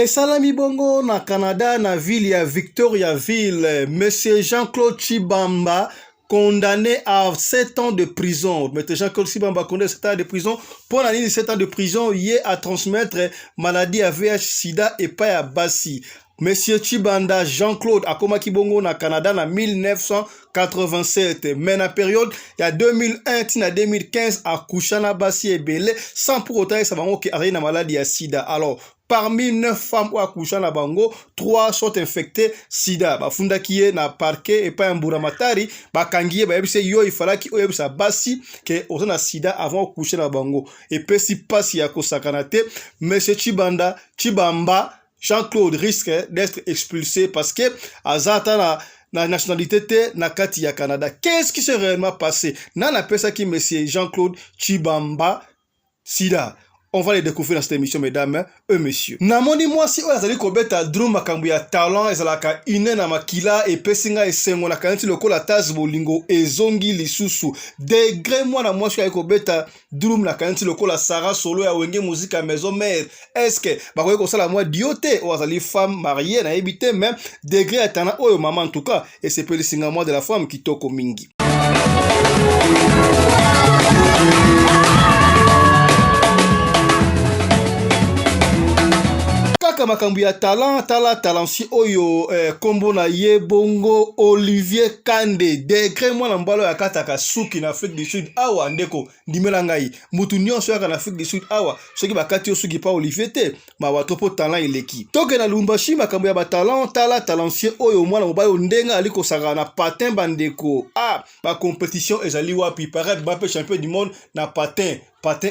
Et Salami Bongo na Canada na ville ya Victoriaville, monsieur Jean-Claude Tshibamba condamné à 7 ans de prison. Monsieur Jean-Claude Tshibamba condamné à 7 ans de prison. Pour la ligne de 7 ans de prison, il est à transmettre maladie à VIH-Sida et pas à Bassi. Monsieur Tshibanda Jean-Claude a komaki bongo na Canada na 1987. Mais na période, il y a 2001 à 2015 à Kushana Bassi et Belé, sans pour autant savoir qu'il y a une maladie à Sida. Alors, parmi 9 femmes ou accouchant na bango, 3 sont infectées sida. Ba funda kiye na parquet et pas un buramatari, ba kangiye ba yebise yo ifala ki o yebisa basi ke ozana sida avant coucher na bango. Et pe si pasi ya kosakanate, monsieur Tshibamba Jean-Claude risque d'être expulsé parce que azata na nationalité na kati ya Canada. Qu'est-ce qui s'est réellement passé? Nan appelle ça qui monsieur Jean-Claude Tshibamba sida. On va les découvrir dans cette émission, mesdames et messieurs. Namoni moi si oya zali kobeta drum makambu ya talent ezalaka ine na makila et pesinga esengo na kanti lokola taz bolingo ezongi lisusu. Degré moi na moi si kobeta drum na kanti lokola Sarah Solo ya wenge musique à maison mère. Est-ce que bakoye ko sala moi dioté oya zali femme mariée na ebité même degré atana oyo maman en tout cas et c'est pe singa moi de la femme qui toko mingi. Makambu ya talent si oyo kombo na ye bongo Olivier Kande degré mwana mbalo ya kataka suki na Afrique du Sud awa ndeko ndimela ngai mutu nyonso ya na Afrique du Sud awa soki bakati osuki pa Olivier te ma watopo talent eleki toke na Lumbashi makambu ya talent si oyo mwana mobali ndenga aliko sanga na patin bandeko ba compétition ezali wapi paraît ba champion du monde na patin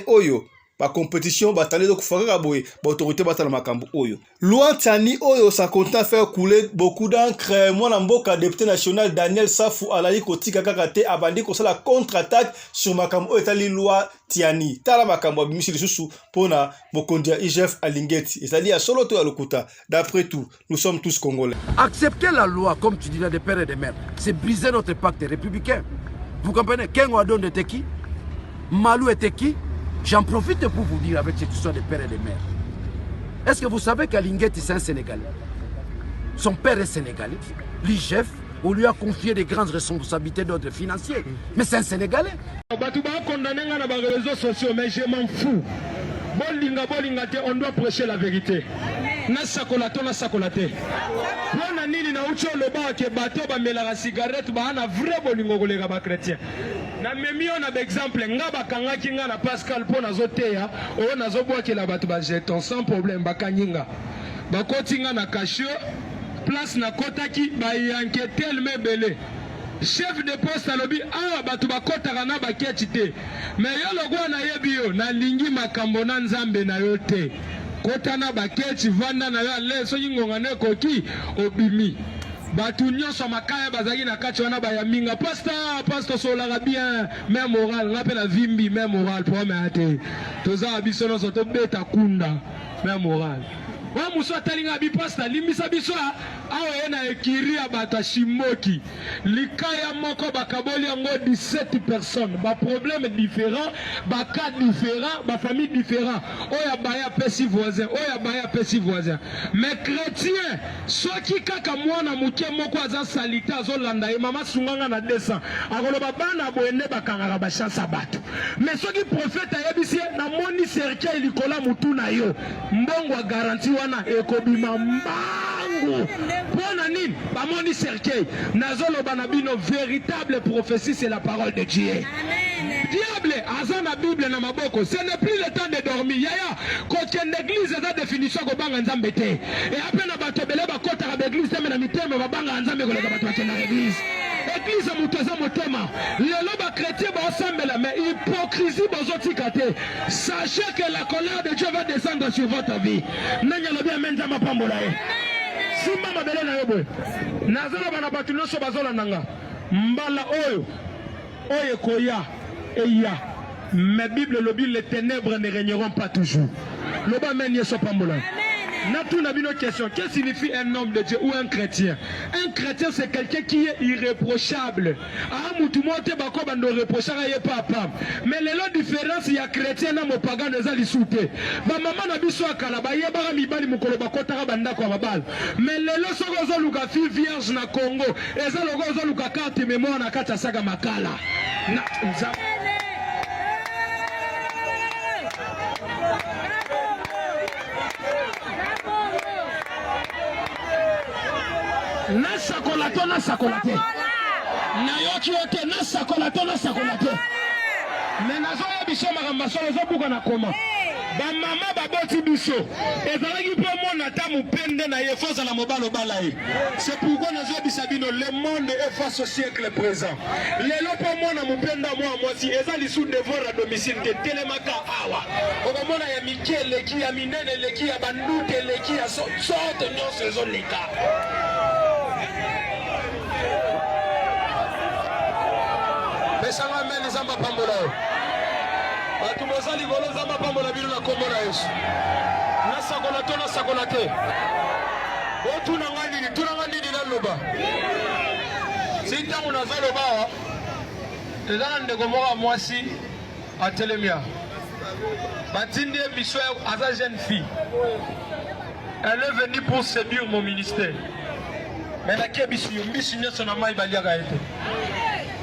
oyo ba compétition batale donc fanga boye ba autorité batala makambo oyo Luantani oyo ça compte faire couler beaucoup d'encre mwana mboka député national Daniel Safu alali kotika kakate abandi ko sala contre-attaque sur makambo oyo etali loi Tiani tala makambo bimisi lisusu pona mokondia IGF Alingeti ezali ya solo to ya lokuta. D'après tout nous sommes tous congolais. Accepter la loi comme tu dis là des pères et des mères, c'est briser notre pacte républicain. Vous comprenez? Kengo Adon était qui? Malou était qui? J'en profite pour vous dire avec cette histoire de père et de mère. Est-ce que vous savez qu'Alingeti c'est un Sénégalais? Son père est sénégalais. L'IGF, on lui a confié des grandes responsabilités d'ordre financier. Mais c'est un Sénégalais. On doit prêcher la vérité. Na sakolate. Pona nini na ucho loba ke bato ba melara cigarette ba na vrai bolingo kolega ba chrétien. Na memi on a exemple nga ba kangaki nga na Pascal pona zoteya o na zobwa ke la bato ba jeton sans problème ba kanyinga. Ba kotinga na kashio place na kotaki ba yanketel mebele. Chef de poste alobi bato ba kotaka na ba ketite. Mais yo logo na yebi yo na lingi makambo na nzambe na yo te. Kotana baketi vanda na yo le so yingonga ne koki obimi batu nyonso makaya bazaki na kati wana ba yaminga pasteur sola bien même moral ngape la vimbi même moral pour me toza biso no so to beta kunda même moral wa muso talinga bi pasteur limbisa biso awa na ekiria bata shimoki likaya moko bakaboli yango 17 personnes ba problème différent ba cas différent ba famille différent oya baya pesi voisin mais chrétien soki kaka mwana muke moko aza salita azolanda ye mama sunganga na 200 akoloba bana boende bakangaka ba chance bato mais soki prophète ayebisi na moni cercueil likola mutu na yo mbongo garantie wana ekobima mbangu pona nini ba moni cercueil nazolo banabino véritable prophétie c'est la parole de Dieu. Diable azana Bible na maboko ce n'est plus le temps de dormir yaya kote l'église za définition ko banga nzambe te et apena bato bele ba kota ka église te na mitema ba banga nzambe ko lega bato na église église mutoza motema lelo ba chrétien ba ensemble mais hypocrisie bozotika te. Sachez que la colère de Dieu va descendre sur votre vie. Nanya lobi amen nzamba pambola ye simba mabele na yobo nazala bana bato nyonso bazola nanga mbala oyo koya eya mais Bible lobi les ténèbres ne régneront pas toujours. Loba men yeso pambola Natuna bino question, qu'est-ce que signifie un homme de Dieu ou un chrétien? Un chrétien c'est quelqu'un qui est irréprochable. Ah mutumote bako bando reprochara ye papa. Mais les lots différence il y a chrétien na mopagan eza lisute. Ba mama na biso akala ba ye ba mibali mukolo bakota banda kwa babal. Mais les lots soko zo luka fille vierge na Congo, eza logo zo luka carte mémoire na kata saga makala. Na Nasakolate, nasakolate. Nayoki ote, nasakolate, nasakolate. Mais nazoya biso makambaso, nazobuka na koma. Ba mama baboti biso. Ezalaki pe mona ta mupende na ye foza na mobalo balaye. C'est pourquoi nazoya bisabino le monde est face au siècle présent. Lelo pe mona mupenda moi si ezali sous devoir à domicile que telemaka awa. Okomona ya Mikele ki ya minene leki ya bandute leki ya sorte nyonso ezoleka. Mesanga mene zamba pambola yo. Batu mozali golo zamba pambola bino na kombo na Yesu. Nasakola to nasakola te. Tuna ngandi na loba. Sintangu na zaloba. Ezana ndeko moka mwasi atelemia. Batindi biso aza jeune fille. Elle est venue pour séduire mon ministère. Mais la kebisu yumbisu nyoso na mai baliaka ete.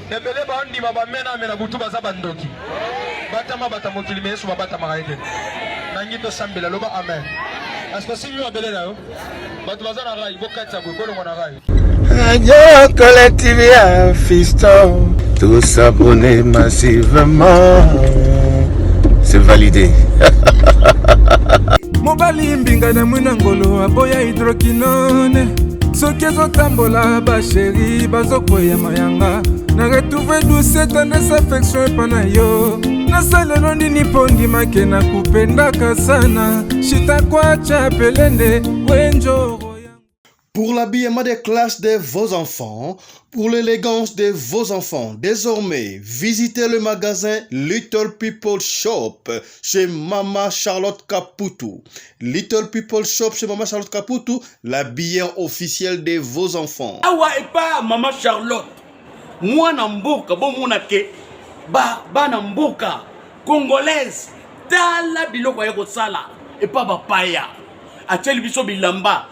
Ebele bandi baba mena mena butu baza bandoki. Batama batamokili mesu batama kaide. Nangito sambela loba amen. Asko sinyo abele na yo. Batu baza na rai bokatsa bukolo ngona rai. Radio Collectivia Fiston. Tous s'abonner massivement. C'est validé. Mobali mbinga na mwinangolo aboya hydroquinone. Soki ezotambola basheri bazokoya mayanga. Na retrouver douce tendresse affection epana yo. Nasalelo nini mpo ndimake na kupendaka sana. Shitakwacha pelende wenjoro. Pour l'habillement des classes de vos enfants, pour l'élégance de vos enfants, désormais, visitez le magasin Little People Shop chez Mama Charlotte Caputo. Little People Shop chez Mama Charlotte Caputo, l'habillement officiel de vos enfants. Awa epa Mama Charlotte. Mwana mboka bo monake bana mboka congolaise tala biloko ya kosala epa bapaya ateli biso bilamba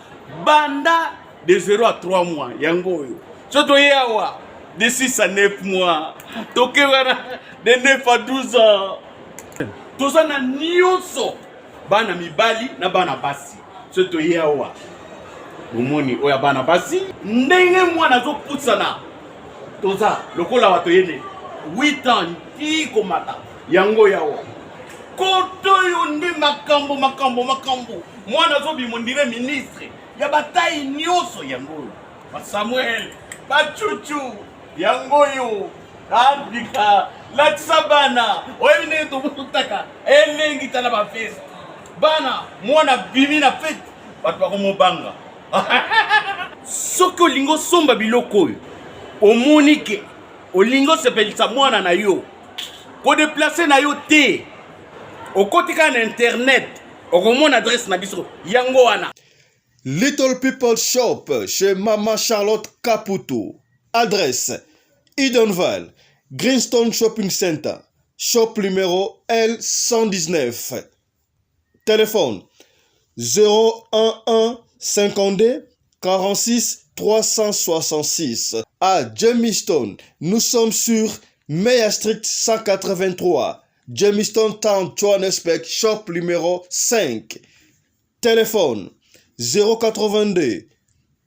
banda de 0 à 3 mois yango oyo soto yawa de 6 à 9 mois toke wana de 9 à 12 ans tozana nyonso bana mibali na bana basi soto yawa omoni oya bana basi ndenge mwana zoputsana toza lokola wato yene 8 ans ti komata yango yawa koto yonde makambo mwana zobi mondire ministre ya bataille nyonso yango ba Samuel ba Chuchu yango yo andika la sabana oyine to butaka elengi tala ba fest bana mwana bimi na fete batu bakomobanga soko lingo somba biloko yo omonike olingo sepelisa mwana na yo ko déplacer na yo te okotika na internet okomona adresse na biso yango wana. Little People Shop chez Mama Charlotte Caputo. Adresse Edenval, Greenstone Shopping Center, shop numéro L119. Téléphone 011 52 46 366. À Jamestown, nous sommes sur Meyer Street 183. Jamestown Town, Johannesburg, shop numéro 5. Téléphone 082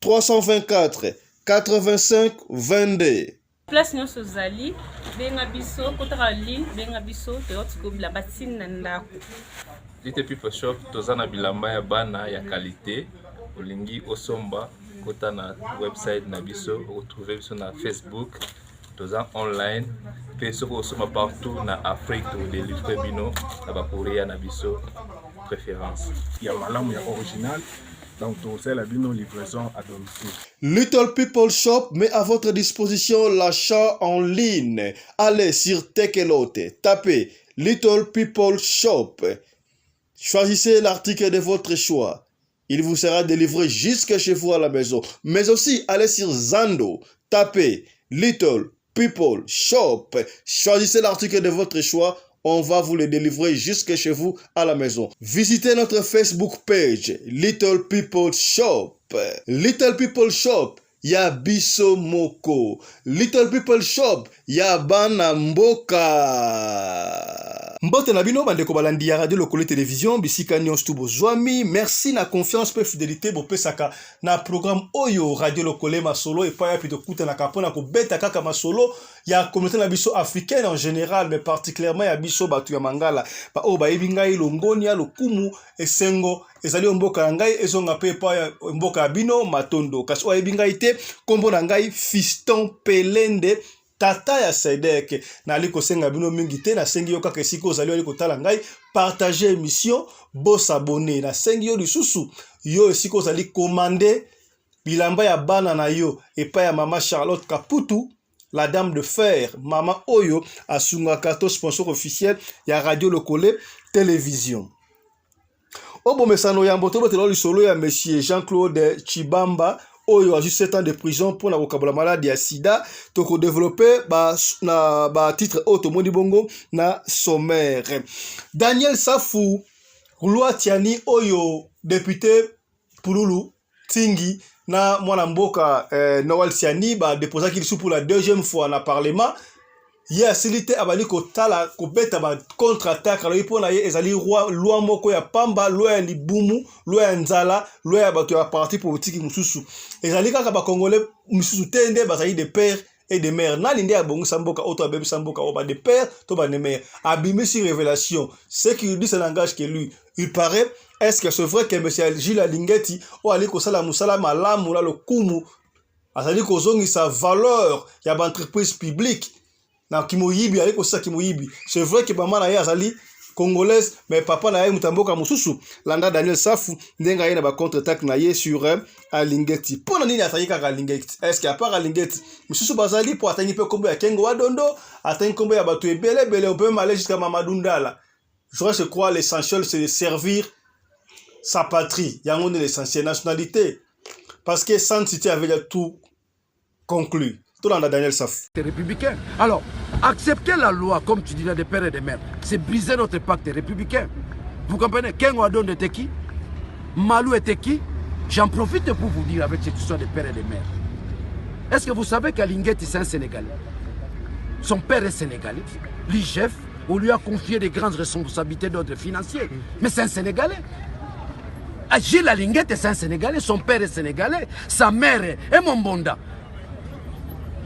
324 85 22. Place nyonso zali benga biso kotaka li benga biso teotiko bila batine na ndako. Little People Shop tozana bilamba ya bana ya qualité olingi osomba kota na website na biso retrouver biso na Facebook toza online pe soko osoma partout na Afrique to délivrer bino na ba Korea na biso préférence ya malamu ya original. Donc, c'est la livraison à domicile. Little People Shop met à votre disposition l'achat en ligne. Allez sur Tekelote, tapez Little People Shop. Choisissez l'article de votre choix. Il vous sera délivré jusque chez vous à la maison. Mais aussi, allez sur Zando, tapez Little People Shop. Choisissez l'article de votre choix. On va vous le délivrer jusque chez vous à la maison. Visitez notre Facebook page, Little People Shop. Little People Shop, ya biso moko. Little People Shop, ya bana mboka. Mbote na bino bandeko balandi ya radio lokolo télévision bisika nyonso tu bozwami. Merci na confiance pe fidélité bopesaka na programme oyo radio lokolo masolo et pa ya pito kuta na kapona ko beta kaka masolo ya communauté na biso africaine en général mais particulièrement ya biso batu ya mangala ba o ba ebingai longoni ya lokumu esengo ezali mboka ngai ezonga pe pa ya mboka ya bino matondo kasi o ebingai te kombo na ngai Fiston Pelende tata ya Sedek na liko senga bino mingi te na sengi yo kaka esiko ozali aliko tala ngai partager émission bo s'abonner na sengi yo lisusu yo esiko ozali commander bilamba ya bana na yo epa ya mama Charlotte Kaputu la dame de fer mama oyo asunga kato sponsor officiel ya radio lokole télévision. Obo mesano ya mboto telo lisolo ya monsieur Jean-Claude Chibamba oyo a juste 7 ans de prison pour la vocabulaire maladie à sida toko développer ba titre auto moni bongo na sommaire. Daniel Safou Rouloa Tiani oyo député Pululu Tingi na mwana mboka Noël Tiani ba déposa qu'il sous pour la deuxième fois na parlement. Ya silite abali ko tala ko beta ba contre-attaque alors ipo na ye ezali loi moko ya pamba loi ya libumu loi ya nzala loi ya bato ya parti politique mususu ezali kaka ba congolais mususu tende bazali de père et de mère na linde ya bongo samboka auto abebe samboka oba de père to ba de mère abimisi révélation ce qui dit ce langage que lui il paraît est-ce que c'est vrai que monsieur Gilles Alingeti o ali ko sala musala malamu la lokumu azali ko zongi sa valeur ya ba entreprise publique na kimoyibi aliko sasa kimoyibi c'est vrai que maman na ye azali congolaise mais papa na ye mutamboka mususu landa Daniel Safu ndenga ye na ba contre-attaque na ye sur Alingeti pona nini ataki kaka Alingeti est-ce que à part Alingeti mususu bazali po atangi pe kombo ya Kengo Wadondo atangi kombo ya bato ebele bele on peut même aller jusqu'à Mamadou Ndala. Je crois l'essentiel c'est de servir sa patrie yango ne l'essentiel nationalité parce que sans cité avait tout conclu. Daniel Saf. Républicain. Alors, accepter la loi, comme tu disais, des pères et des mères, c'est briser notre pacte républicain. Vous comprenez? Kengo Adon était qui? Malou était qui? J'en profite pour vous dire avec cette histoire des pères et des mères. Est-ce que vous savez qu'Alingeti, c'est un Sénégalais? Son père est sénégalais. L'IGF, on lui a confié des grandes responsabilités d'ordre financier. Mais c'est un Sénégalais. Gilles Alingeti, c'est un Sénégalais. Son père est sénégalais. Sa mère est Mombonda.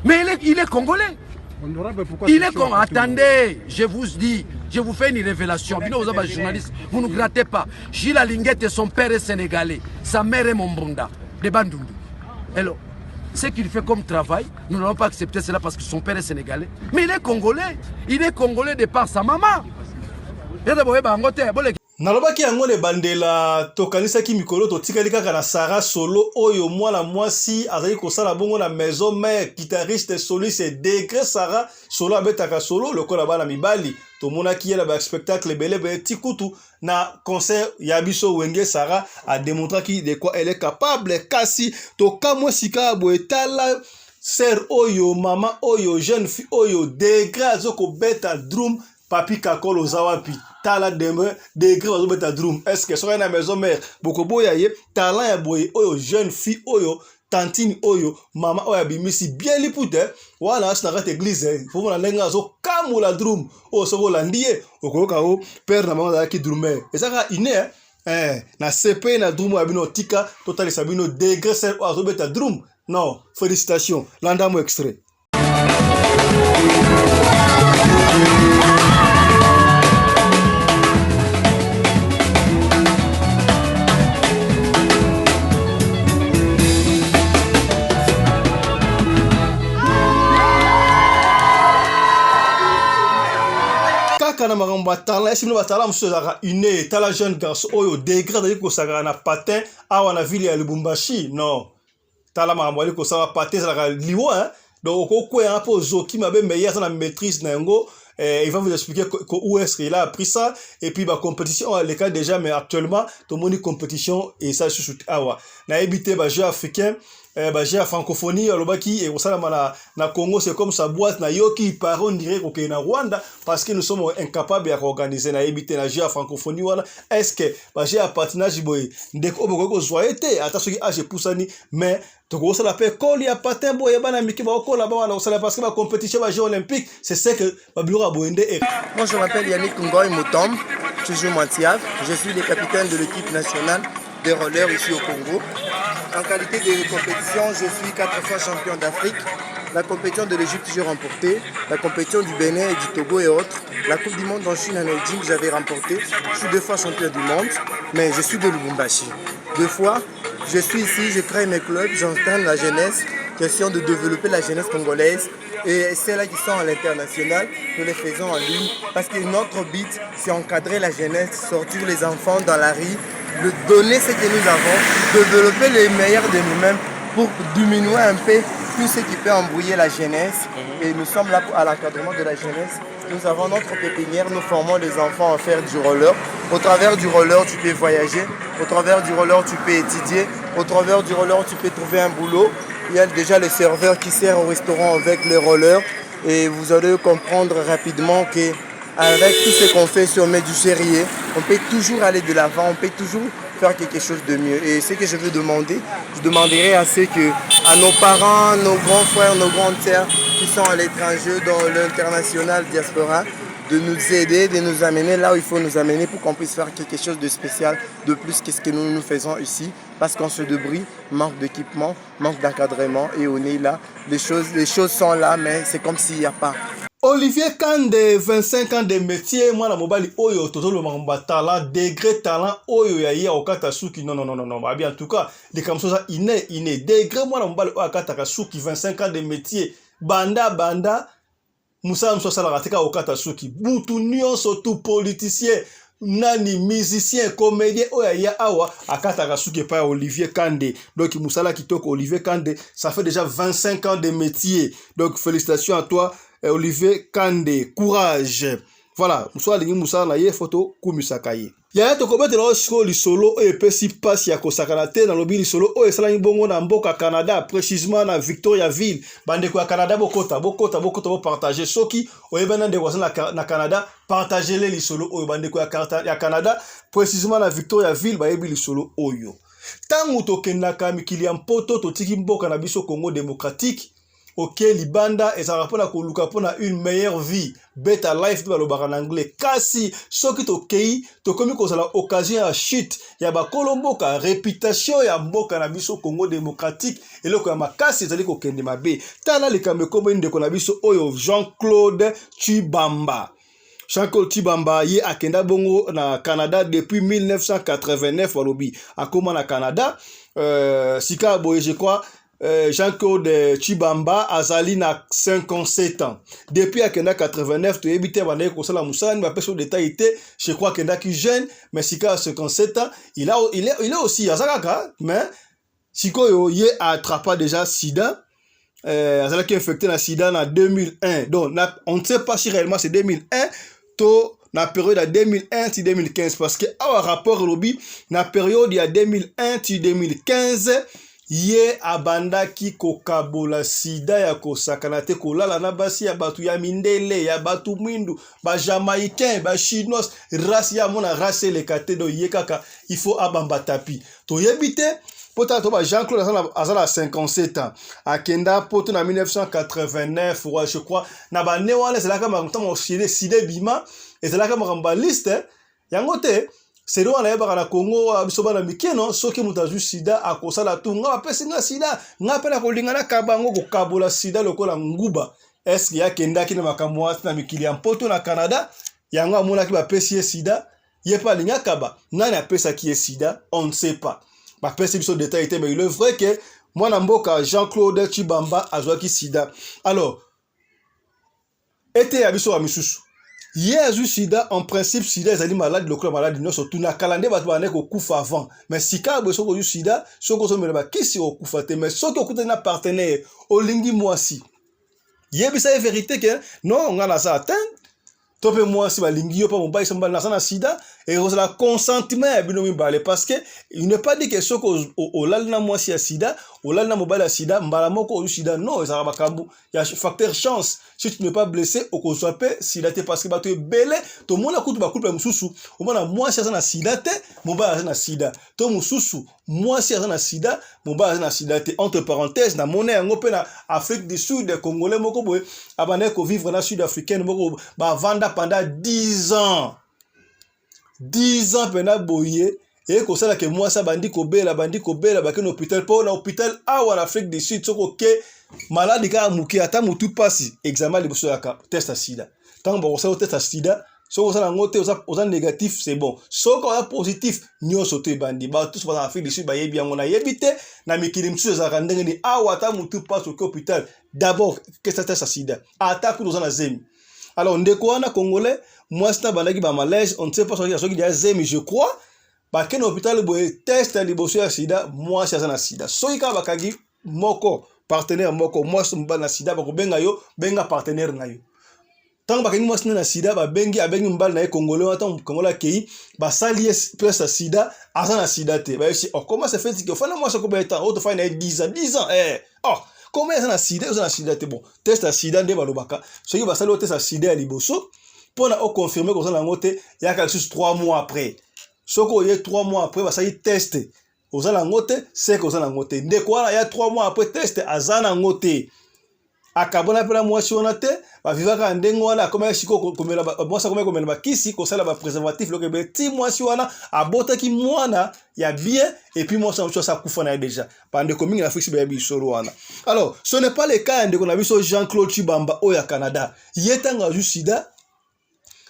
Mais il est congolais. Il est congolais. Attendez, je vous dis, je vous fais une révélation. Vous êtes journaliste, vous ne grattez pas. Gilles Alingeti, son père est sénégalais. Sa mère est Mombonda, de Bandundu. Alors, ce qu'il fait comme travail, nous n'allons pas accepter cela parce que son père est sénégalais. Mais il est congolais. Il est congolais de par sa maman. Nalobaki yango le bandela tokanisaki mikolo totikali kaka na Sarah Solo oyo mwana mwasi azali kosala bongo na maison mère guitariste soliste Degré Sarah Solo abetaka solo lokola bana mibali tomonaki yela ba spectacle belebe tikutu na concert ya biso Wenge Sarah a démontré de quoi elle est capable kasi tokamwa sika boetala sœur oyo mama oyo jeune fille oyo Degré azoko beta drum papi kakolo zawapi tala demain Degré ozo beta drum est-ce que soka na maison mère boko boya ye talent ya boye oyo jeune fille oyo tantine oyo mama oyo bimisi bien lipute wala asina ka église faut na lenga zo kamula drum o soko landie okoka o père na mama ki drummer ezaka ine na CP na drum ya bino tika total sabino Degré ser ozo beta drum non félicitations landa mo extrait. Kana maramba tala esi no batala musoza une tala jeune garçon oyo Degré dali ko sagara na patin awa na ville ya Lubumbashi non tala maramba ali ko sawa patin za liwo donc okoko ya po zoki mabe meilleur na maîtrise na ngo il va vous expliquer où est-ce qu'il a appris ça. Et puis, compétition, les cas déjà, mais actuellement, tout le monde est compétition et ça se shoot. Ah ouais. Na évité, jeu africain, jeu à francophonie, et au Salama na Congo, c'est comme sa boîte, na yoki, par on dirait qu'on est na Rwanda, parce que nous sommes incapables d'organiser, na évité, na jeu à francophonie, voilà. Est-ce que, jeu à patinage, dès qu'on soit été, attention, j'ai poussé, mais, donc, ça l'appelle Koli à patin, boy, bana miki ba ko là-bas, on sait parce que la compétition va jeux olympique, c'est ce que Babylora Boende est. Moi, je m'appelle Yannick Ngoy Moutombe, je joue Montiav, je suis le capitaine de l'équipe nationale des rollers ici au Congo. En qualité de compétition, je suis 4 fois champion d'Afrique. La compétition de l'Égypte, j'ai remporté. La compétition du Bénin et du Togo et autres. La Coupe du Monde en Chine en Beijing, j'avais remporté. Je suis 2 fois champion du monde, mais je suis de Lubumbashi. 2 fois, je suis ici, je crée mes clubs, j'entraîne la jeunesse. Question de développer la jeunesse congolaise. Et celles-là qui sont à l'international, nous les faisons en ligne. Parce que notre but, c'est encadrer la jeunesse, sortir les enfants dans la rue, de donner ce que nous avons, développer les meilleurs de nous-mêmes pour diminuer un peu tout ce qui peut embrouiller la jeunesse. Et nous sommes là à l'encadrement de la jeunesse. Nous avons notre pépinière, nous formons les enfants à faire du roller. Au travers du roller, tu peux voyager. Au travers du roller, tu peux étudier. Au travers du roller, tu peux trouver un boulot. Il y a déjà les serveurs qui servent au restaurant avec les rollers. Et vous allez comprendre rapidement que avec tout ce qu'on fait sur Met du Sérieux, on peut toujours aller de l'avant, on peut toujours faire quelque chose de mieux. Et ce que je veux demander, je demanderai à nos parents, nos grands frères, nos grandes sœurs qui sont à l'étranger, dans l'international diaspora, de nous aider, de nous amener là où il faut nous amener pour qu'on puisse faire quelque chose de spécial, de plus que ce que nous faisons ici. Parce qu'on se débrouille, manque d'équipement, manque d'encadrement et on est là. Les choses sont là, mais c'est comme s'il n'y a pas. Olivier Kande, 25 ans de métier, moi la mobile oyo totolo mamba talent, degré talent oyo ya okata suki non. En tout cas, les comme ça iné degré moi la mobile okata suki 25 ans de métier, banda Moussa Moussa la rateka okata suki, butu nyonso tout politicien, nani musicien, comédien oya awa akata suki pa Olivier Kande. Donc Moussa la kitoko Olivier Kande, ça fait déjà 25 ans de métier. Donc félicitations à toi. Olivier Kande, courage. Voilà, Moussa na ye photo kumisakaye. Ya to komete lo siko li solo e pesi passe ya kosakanate na lobi li solo o esala bongo na mboka Canada, précisément na Victoriaville. Bande ko Canada bokota bo partager soki o ebana de wasana na Canada, partager les li solo o bande ko ya Canada, précisément na Victoriaville ba ebi li solo oyo. Tangu to kendaka mikili ya mpoto to tiki mboka na biso Congo démocratique. Ok, libanda et ça rappelle à une meilleure vie, better life de en anglais. Kasi, ce qui t'okei, to comme qu'on a l'occasion à chute, ya ba kolomboka réputation ya mboka na biso Congo démocratique et le ko ma kasi ezali ko kende mabe. Tala le kambe comme une de konabiso oyo Jean-Claude Tshibamba. Jean-Claude Tshibamba ye akenda bongo na Canada depuis 1989 walobi. Akoma na Canada, sika boye je crois. Jean-Claude Tshibamba azali na 57 ans. Depuis akenda 89, tu habité banaye ko sala musani, ma personne d'état était, je crois kenda qui jeune, mais sika 57 ans, il est aussi azakaka, mais siko ye attrapa déjà sida. Azala qui infecté na sida en 2001. Donc on ne sait pas si réellement c'est 2001 to na période à 2001 ti 2015 parce que à rapport lobby na période ya 2001 ti 2015 ye abanda ki kokabola sida ya kosakanate kolala na basi ya batu ya mindele ya batu mwindu ba jamaïcain ba chinois race ya mona race le kate do ye kaka il faut abamba tapi to yebite pota to ba Jean-Claude azala 57 ans akenda poto na 1989 ouais, je crois na ba ne wana c'est là kama mtamo sida bima et c'est là kama kamba liste yangote. C'est là on a na Congo bisoba na mikeno soki mutazu sida akosala tunga apesi nga sida ngapela kolingana kabango ko kabola sida lokola nguba est-ce ya kenda kina makamwa na mikili ya mpoto na Canada yango amona ki ba pesi sida ye pa linga kaba nani apesa ki sida on ne sait pas ba pesi biso détail était mais il est vrai que moi na mboka Jean-Claude Tshibamba azwaki sida alors était abiso wa misusu. Hier, sida, en principe, sida, ils ont dit malade, le club malade, nous sommes tous na calendrier, bah, tu vas aller au coup avant. Mais si quand vous avez sida, ce que vous avez qui c'est au coup faté, mais ce que vous avez un partenaire, au lingi moisi. Hier, c'est la vérité que non, on a ça atteint. Tope moi si balingi yo pa mobali samba na sida et la consentement ya bino mibale parce que il n'est pas dit que soko olal na moi si ya sida olal na mobali ya sida mbala moko o sida non ça va kabu ya facteur chance si tu n'es pas blessé au kozwape sida te parce que ba to belé to mona kutu ba couple mususu o mona moi si na sida te mobali na sida to mususu moi si na sida mobali na sida te entre parenthèses na monnaie yango pe na Afrique du Sud congolais moko boy abane ko vivre na sud africaine moko ba vanda pendant 10 ans. 10 ans pena boye et ko sala ke moi ça bandi ko bela ba ke hôpital pour na hôpital en Afrique du Sud soko ke malade ka muki ata mutu pasi examen liboso ya test sida. Tant ba ko sala test sida soko sala ngote oza négatif c'est bon. Soko ya positif nyo sote bandi ba tous ba Afrique du Sud ba yebi yango na yebite na mikili msu za kandenge ni ata mutu pasi au hôpital. D'abord que ça test sida. Ata ku na zemi. Alors, ndeko wana congolais, moi c'est bandaki ba malaise, on ne sait pas ce qu'il y a zemi je crois. Ba ken hôpital boye test liboso ya sida, moi c'est na sida. So ika bakagi moko partenaire moko, moi c'est mbana sida ba ko benga yo, benga partenaire na yo. Tant ba kengi moi c'est na sida ba bengi abengi mbala na congolais wata congolais kei, ba sali presse sida, azana sida te. Ba si oh comment ça fait que fana moi ça ko ba temps, auto fa na 10 ans. Oh comment ça na sida te bon test à sida nde balobaka ce qui va sali test à sida à liboso pour na confirmer que ça na ngote ya quelque chose 3 mois après soko ye 3 mois après va sali test ozala ngote c'est que ça na ngote ndeko wana ya 3 mois après test azana ngote akabona pela mwasi wana te ba vivaka ndengo wana comme siko komela mwasa komela ba kisi ko sala ba préservatif loke be ti mwasi wana abotaki mwana ya bien et puis mwasa mcho sa kufa na déjà pande komingi na fixi ba bisoro wana. Alors ce n'est pas le cas ndeko na biso Jean-Claude Chibamba o ya Canada yetanga ju sida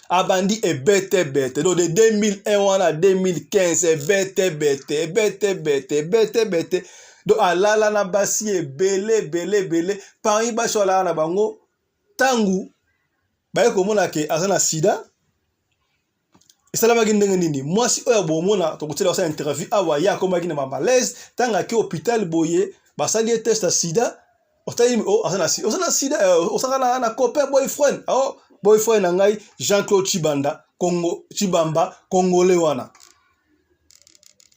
abandi e bete donc de 2001 wana 2015 bete donc alala na basi belé Paris ba shola na bango tangu ba ko mona ke azana sida isala ba gindenge nini mwasi oya bo mona to kutela sa interview awa ya ko magina ma malaise tanga ke hôpital boye ba sali test sida otali azana sida osanga na copain boyfriend boyfriend ngai Jean-Claude Chibamba congolais wana.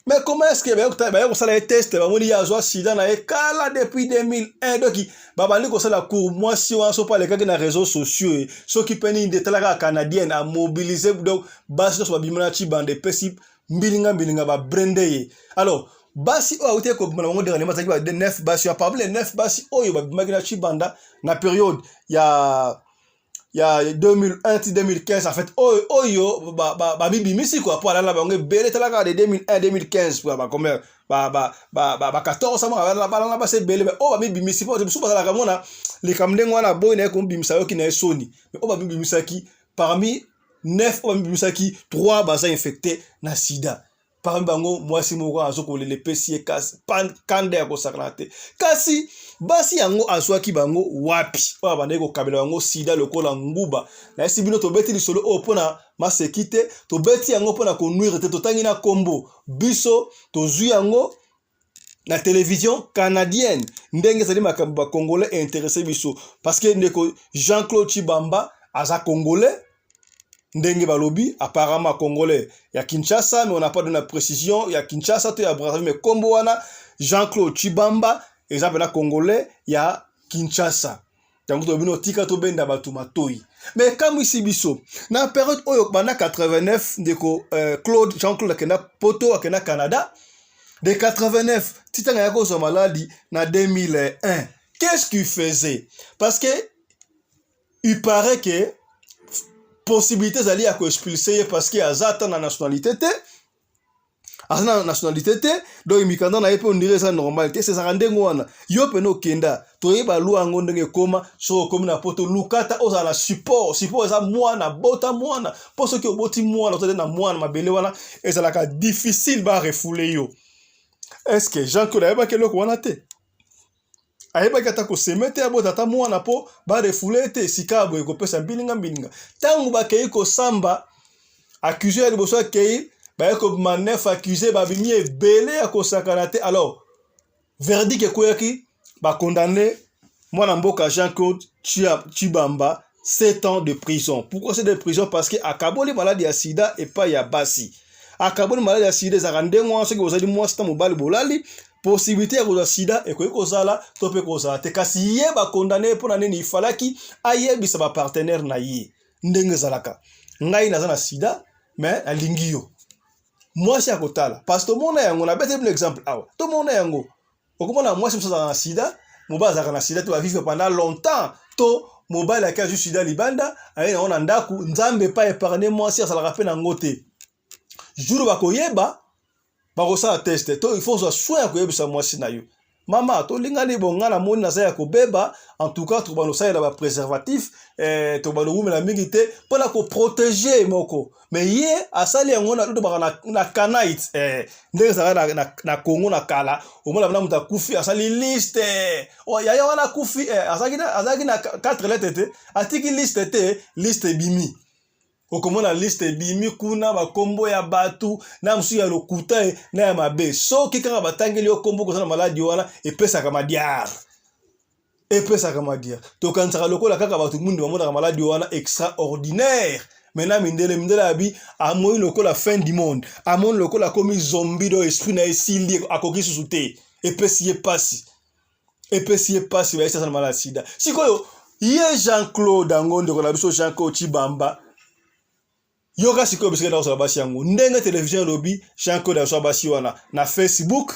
Mais comment est-ce que ba ça les tests ba moni ya zo sida na ekala depuis 2001 donc babali ko sala cour moi si on so pas les gars na réseaux sociaux ceux qui peni de talaka canadienne à mobiliser donc basi so bimana Chibanda pesip mbilinga ba brandé. Alors basi o auté ko bango dernièrement ça ba 9 basi a parlé 9 basi oyo ba bimagina Chibanda na période il y a 2001 2015 en fait oyo ba bibi misi quoi pour aller là bango belé talaka de 2001 2015 pour ba combien ba 14 mois ba c'est belé ba bibi misi pour so ba la kamona les kamdengo na boy na ko bimisa yo ki na soni mais ba bibi misaki parmi 9 ba bibi misaki 3 ba infecté na sida parmi bango mwasi moko azoko le pesi kasi kande ya ko sakrate kasi basi yango azwaki bango wapi oya bande ko kabela bango sida lokola nguba na sibino to beti lisolo o pona masekite to beti yango pona ko nuire te to tangi na kombo biso to zui yango la télévision canadienne ndenge sali makambo ba congolais intéressé biso parce que ndeko Jean-Claude Chibamba aza congolais ndenge balobi apparemment congolais ya Kinshasa mais on n'a pas donné la précision ya Kinshasa to ya Brazzaville mais kombo wana Jean-Claude Chibamba exemple na congolais ya Kinshasa tango to bino tika to benda batu matoi mais comme ici biso na période oyo bana 89 ndeko Claude Jean-Claude akena poto akena Canada de 89 titanga yako so maladi na 2001 qu'est-ce qu'il faisait parce que il paraît que possibilité zali à expulser parce que azata na nationalité donc imikanda na yepe ondire ça normalité c'est ça ndengo wana yo peno kenda toyeba luango ndenge koma so comme na poto lukata oza la support eza mwana bota mwana poso ki oboti mwana otete na mwana mabele wana ezala ka difficile ba refouler yo est-ce que Jean-Claude ayeba ke loko wana te ayeba kata ko semete abota ta mwana po ba refouler te sikabo ekopesa mbilinga tangu ba kei ko samba accusé ya liboso kei ba ko manef accusé ba bimie belé ya ko sakanate alors verdict ekoyaki ba condamné mwana mboka Jean-Claude Chibamba 7 ans de prison. Pourquoi 7 ans de prison? Parce que akaboli maladie ya sida et pas ya basi. Akaboli maladie ya sida za randengwa ce que vous avez moi c'est mobile bolali possibilité ya kozala sida ekoki kozala to pe kozala te kasi ye ba condamné pour nani ifalaki ayebisa ba partenaire na ye ndenge zalaka ngai naza na sida mais alingi yo mwasi akotala parce que mona yango na bete un exemple awa to mona yango okomona mwasi msoza na sida mobile zaka na sida to va vivre pendant longtemps to mobile aka juste sida libanda aye na ona ndaku nzambe pa épargner mwasi asalaka pe na ngote jour bakoyeba bakosala test to il faut soit soin koyebisa mwasi na yo mama to lingani bonga na moni na za ya kobeba en tout cas to bano saela ba préservatif to bano wumela mingi te pona ko protéger moko mais ye asali yango na to baka na kanait ndenge za na Congo na kala omona bana muta kufi asali liste o ya wana kufi azaki na 4 lettres te atiki liste te liste bimi okomona liste bimi kuna bakombo ya batu na msu ya lokuta na ya mabe soki kaka batangeli yo kombo kozana maladi wana epesaka madiar to kansaka lokola kaka batu mundu bamonaka maladi wana extraordinaire maintenant mindele abi amoi lokola fin du monde amoni lokola komi zombie do esprit na esili akoki susu te epesi pasi ba sana maladi sida sikoyo ye Jean-Claude Angonde ko na biso Jean-Claude Chibamba yoka sikoyo bisika na osala basi yango ndenge television lobby Jean-Claude aswa basi wana na Facebook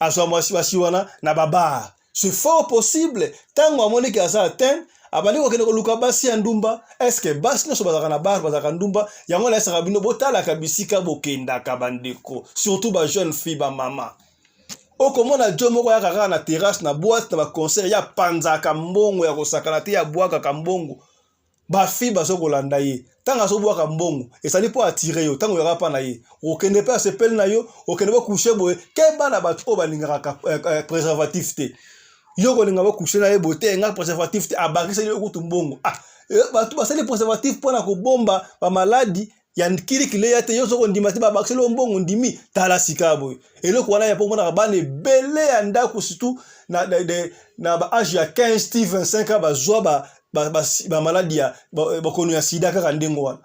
aswa basi wana na baba c'est fort possible tango amoni ki asa atteint abali ko kende ko luka basi ya ndumba est-ce que basi no so bazaka na bar bazaka ndumba yango la saka bino botala ka bisika bokenda ka bandeko surtout ba jeune fille ba mama okomona jo moko ya kaka na terrasse na boîte na ba concert ya panzaka mbongo ya kosakana te ya bwaka ka mbongo ba fille baso kolanda ye tanga so bwaka mbongo esali po attirer yo tango yaka pa na ye okende pe asepel na yo okende ba coucher boye ke bana ba to balingaka préservatif te yo kolinga ba coucher na ye bote nga préservatif te abakisa yo kutu mbongo batu basali préservatif pona ko bomba ba maladie ya nkirikile ya te yo soko ndima te ba bakisa lo mbongo ndimi tala sikabo eloko wana ya po mona ba ne belé ya ndako surtout na ba âge ya 15 25 ba zwa ba maladie ya bokono ya sida kaka ndengo wana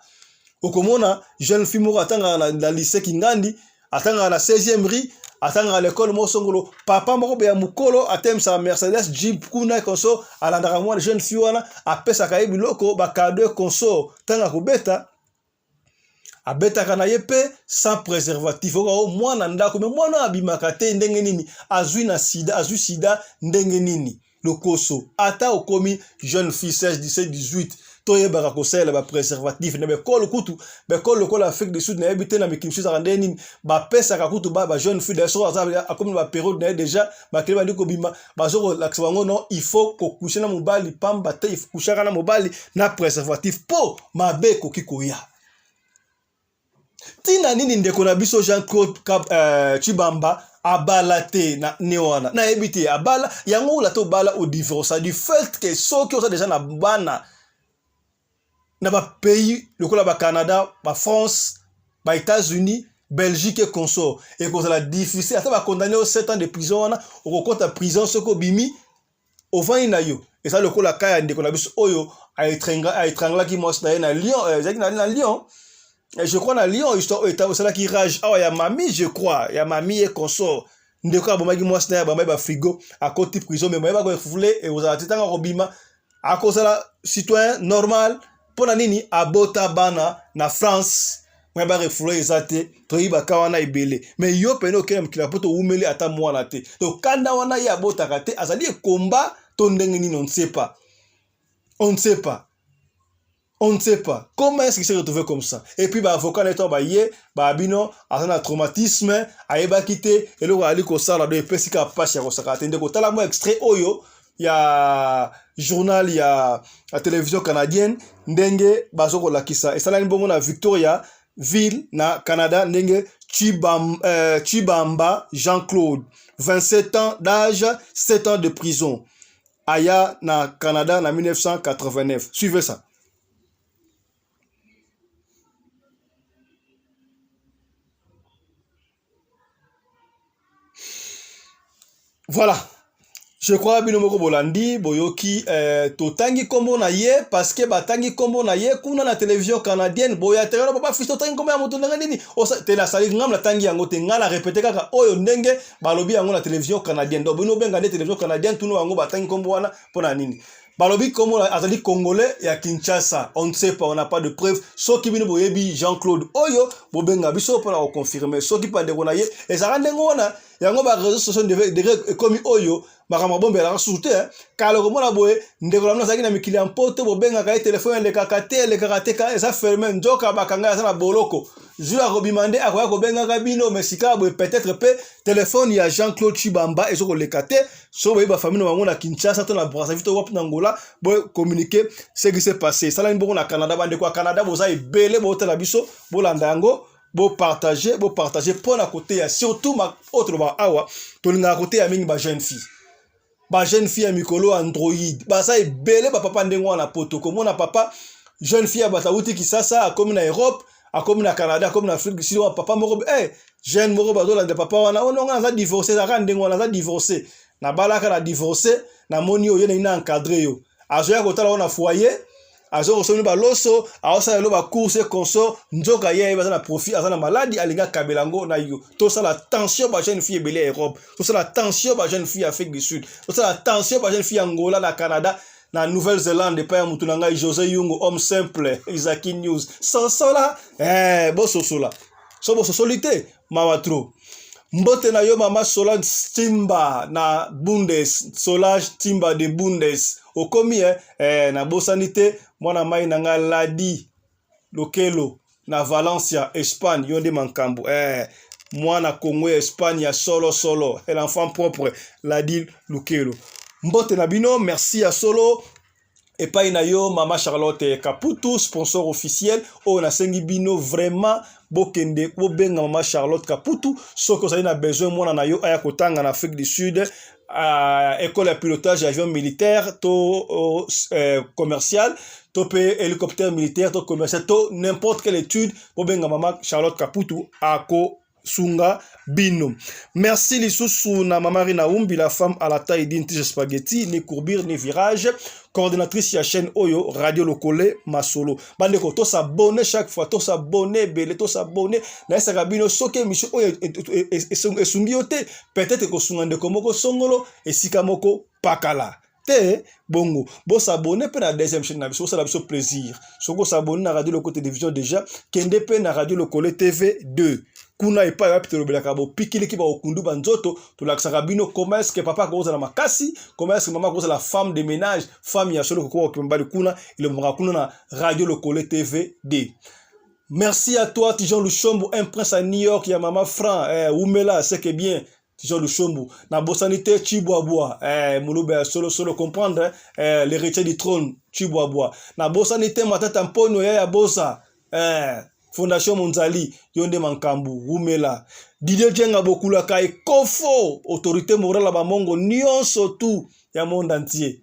okomona jeune fille moko atanga na lycée Kingandi atanga na 16e rue atanga à l'école mosongolo papa moko be ya mukolo atemsa Mercedes Jeep kuna konso alandaka mwana jeune fille wana apesa ka biloko ba cadeau konso tanga kobeta abeta na yepe sans préservatif o mwana ndako me mwana abimaka te ndenge nini azui sida ndenge nini lokoso ata okomi jeune fille 16 17 18 toyebaka kosala ba préservatif na bekolo kutu bekolo kola Afrique du Sud na ebite na mikimshi za ndenge nini ba pesa ka kutu ba jeune fille de so akomi ba période na déjà ba kele ba ndiko bima ba zoko laksa bango non il faut ko coucher na mobali pamba te il faut coucher na mobali na préservatif po mabe ko kikoya tina nini ndeko na biso Jean-Claude Chibamba abala te na newana na ebite abala yango la to bala au divorce du fait que soki oza déjà na bana na ba pays lokola ba Canada ba France ba États-Unis Belgique et consort et cause la difficile ata ba condamné au 7 ans de prison wana okokota prison soko bimi ovani na yo et ça lokola kaya ndeko na biso oyo a étrangla ki mos na Lyon na Lyon. Et je crois na Lyon histoire état cela qui rage ah ya mami je crois ya mami et consort ndeko abomaki mwasi na ba ba frigo à côté prison mais ba ko foulé et aux atitanga robima à cause la citoyen normal pona nini abota bana na France moi ba refoulé ezate to yiba kawana ibele mais yo peno kena mkila poto umeli ata mwana te to kanda wana ya bota kate azali combat to ndenge nini on ne sait pas comment est-ce qu'il s'est retrouvé comme ça. Et puis, avocat n'étant yé, bino, a un traumatisme, a eba quitté, et le rali ko sala de pesika pache ko saka tende ko tala mo extrait oyo, ya journal ya la télévision canadienne, ndenge bazoko lakisa. Et ça là bongo na Victoria ville na Canada, ndenge Chibamba Jean-Claude, 27 ans d'âge, 7 ans de prison. Aya na Canada na 1989. Suivez ça. Voilà, Je crois bino moko bolandi boyoki totangi kombo na ye parce que batangi kombo na ye kuna na télévision canadienne boya terero papa fils totangi kombo ya moto ndenge nini osa te la sali ngam la tangi yango te ngala répéter kaka oyo ndenge balobi yango na télévision canadienne do bino benga na télévision canadienne tuno yango batangi kombo wana pona nini balobi kombo azali congolais ya Kinshasa on ne sait pas on n'a pas de preuve soki bino boyebi Jean-Claude oyo bobenga biso pona ko confirmer soki pa ndeko na ye ezaka ndenge wana yango ba réseaux sociaux devait comme oyo makama bombe la souté kalo ko mona boye ndeko lamna zaki na mikili ampoto bobenga ka téléphone le kakate le karateka eza fermé njoka bakanga eza na boloko jula ko bimande akoya ko benga ka bino mesika boye peut-être pe téléphone ya Jean-Claude Chibamba ezo ko lekate so boye ba famille bango na Kinshasa to na Brazzaville to wap na Angola boye communiquer ce qui s'est passé sala ni boko na Canada bande ko Canada boza ebele bo tala biso bolanda yango bo partager pour na côté ya surtout ma autre ba awa to linga côté ya mingi ba jeune fille à mikolo Android ba ça ebele ba papa ndengo na poto comme na papa jeune fille ba tawuti ki sasa comme na Europe comme na Canada comme na Afrique du Sud papa moko jeune moko ba do la de papa wana on nga za divorcer za ndengo na za divorcer na balaka la divorcer na moni yo na encadrer yo azoya kotala ona foyer azo resoni ba loso aosa lo ba course consort nzoka ye ba na profit azana maladie alinga kabelango na yo to ça la tension ba jeune fille belé Europe to ça la tension ba jeune fille Afrique du Sud to ça la tension ba jeune fille Angola na Canada na Nouvelle-Zélande pa mutunanga José Yungo homme simple Isaki News sans cela bo sosola so bo sosolité mawatro mbote na yo mama Solange Timba na Bundes Solange Timba de Bundes okomi na bosanité mwana mai nanga Ladi Lokelo na Valencia Espagne yonde mankambo mwana Congo Espagne ya solo l'enfant propre Ladi Lokelo mbote na bino merci à solo et pas na yo mama Charlotte Kaputu sponsor officiel o na sengi bino vraiment bokende bobenga mama Charlotte Kaputu soko ça na besoin mwana na yo aya kotanga na Afrique du Sud école de pilotage avion militaire to commercial to hélicoptère militaire to commercial to n'importe quelle étude bobenga mama Charlotte Kaputu ako sunga bino. Merci lisusu na mamari na umbi la femme à la taille d'une tige spaghetti ni courbure ni virage coordinatrice ya chaîne Oyo Radio Lokole Masolo bande ko to s'abonner chaque fois to s'abonner belé to s'abonner na saka bino soke mission Oyo esungiote peut-être ko sungande komoko songolo esika moko pakala te bongo bo s'abonner pe na deuxième chaîne na biso ça la biso plaisir soko s'abonner na Radio Lokole Télévision déjà kende pe na Radio Lokole TV 2 kuna ipa ya pitelo belaka bo pikili ki ba okundu banzoto to laksaka bino comment est-ce que papa koza la makasi comment est-ce que maman koza la femme de ménage femme ya solo ko kimbali kuna ile mwa kuna na Radio Lokole TV 2. Merci à toi Tijan Lushombo un prince à New York ya mama Fran Oumela c'est que bien Tijan Lushombo na bosanité Chiboaboa muluba solo comprendre l'héritier du trône Chiboaboa na bosanité matata mpono ya bosa Fondation Monzali yonde mankambu Oumela Didier Djenga bokula kai kofo autorité morale ba mongo nyonso tout ya monde entier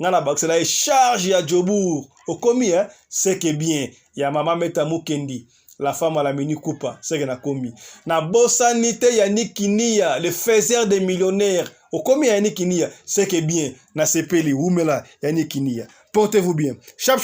ngana baksela charge ya Jobour okomi c'est que bien ya mama Meta Mukendi la femme à la mini coupa c'est que na komi na bosanité ya Nikinia le faiseur des millionnaires okomi ya Nikinia c'est que bien na sepeli Oumela ya Nikinia portez-vous bien chap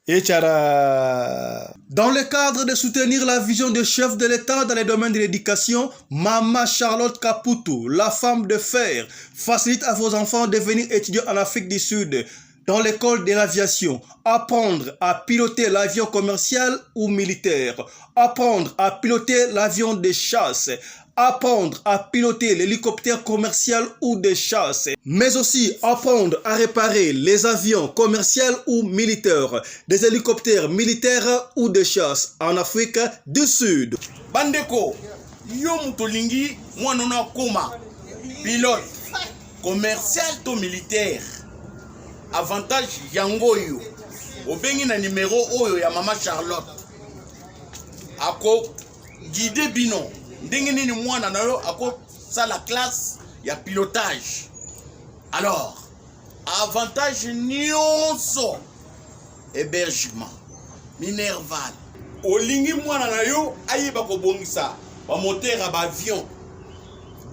et tchara. Dans le cadre de soutenir la vision de chef de l'État dans les domaines de l'éducation, Mama Charlotte Kaputu, la femme de fer, facilite à vos enfants de devenir étudiants en Afrique du Sud, dans l'école de l'aviation, apprendre à piloter l'avion commercial ou militaire, apprendre à piloter l'avion de chasse, apprendre à piloter l'hélicoptère commercial ou de chasse, mais aussi apprendre à réparer les avions commerciaux ou militaires, des hélicoptères militaires ou de chasse en Afrique du Sud. Bandeko, yo mutolingi mwanona koma pilote commercial to militaire. Avantage yango yo. Obengi na numéro oyo ya mama Charlotte. Ako guide bino. Ndenge nini mwana na yo ako sa la classe ya pilotage. Alors, avantage nyonso hébergement minerval. Olingi mwana na yo ayeba ko bongisa ba moteur ba avion.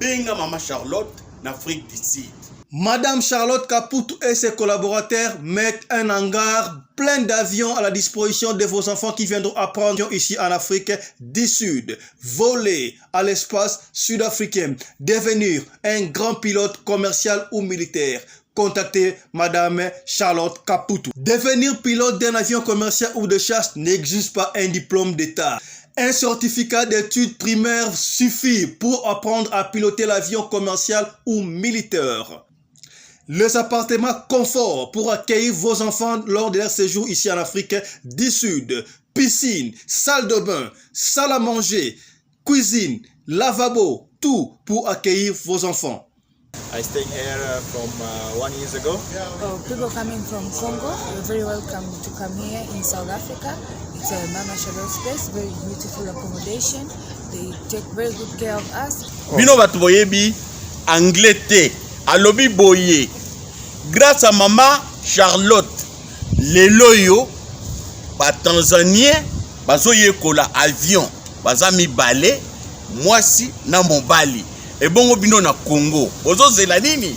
Benga mama Charlotte en Afrique du Sud. Madame Charlotte Caputu et ses collaborateurs mettent un hangar plein d'avions à la disposition de vos enfants qui viendront apprendre ici en Afrique du Sud. Voler à l'espace sud-africain, devenir un grand pilote commercial ou militaire. Contactez Madame Charlotte Caputu. Devenir pilote d'un avion commercial ou de chasse n'exige pas un diplôme d'État. Un certificat d'études primaires suffit pour apprendre à piloter l'avion commercial ou militaire. Les appartements confort pour accueillir vos enfants lors de leur séjour ici en Afrique du Sud. Piscine, salle de bain, salle à manger, cuisine, lavabo, tout pour accueillir vos enfants. I stayed here from 1 year ago. Oh, people coming from Congo, you're very welcome to come here in South Africa. It's a Mama Charlotte space, very beautiful accommodation. They take very good care of us. Bino bato boyebi anglais te, alobi boye. Grâce à Mama Charlotte, lelo yo ba Tanzanien bazo yekola avion, baza mibale, mwasi na mobali. Et bon bino na Congo. Ozo zela nini?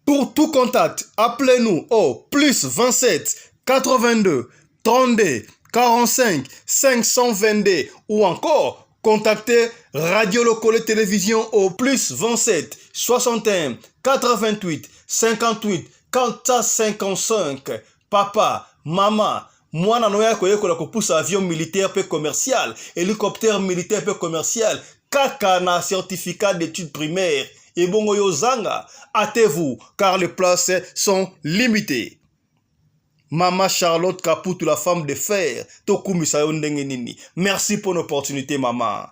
Pour tout contact, appelez-nous au plus 27 82 32 45 522 ou encore contactez Radio Lokole Télévision au plus 27 61 88 58 455. Papa, maman, mwana noya koyekola kopusa avion militaire pe commercial, hélicoptère militaire pe commercial, kaka na certificat d'études primaires. Et bongo yozanga, hâtez-vous car les places sont limitées. Mama Charlotte Caputu, la femme de fer, tokumisa yo ndenge nini. Merci pour l'opportunité, maman.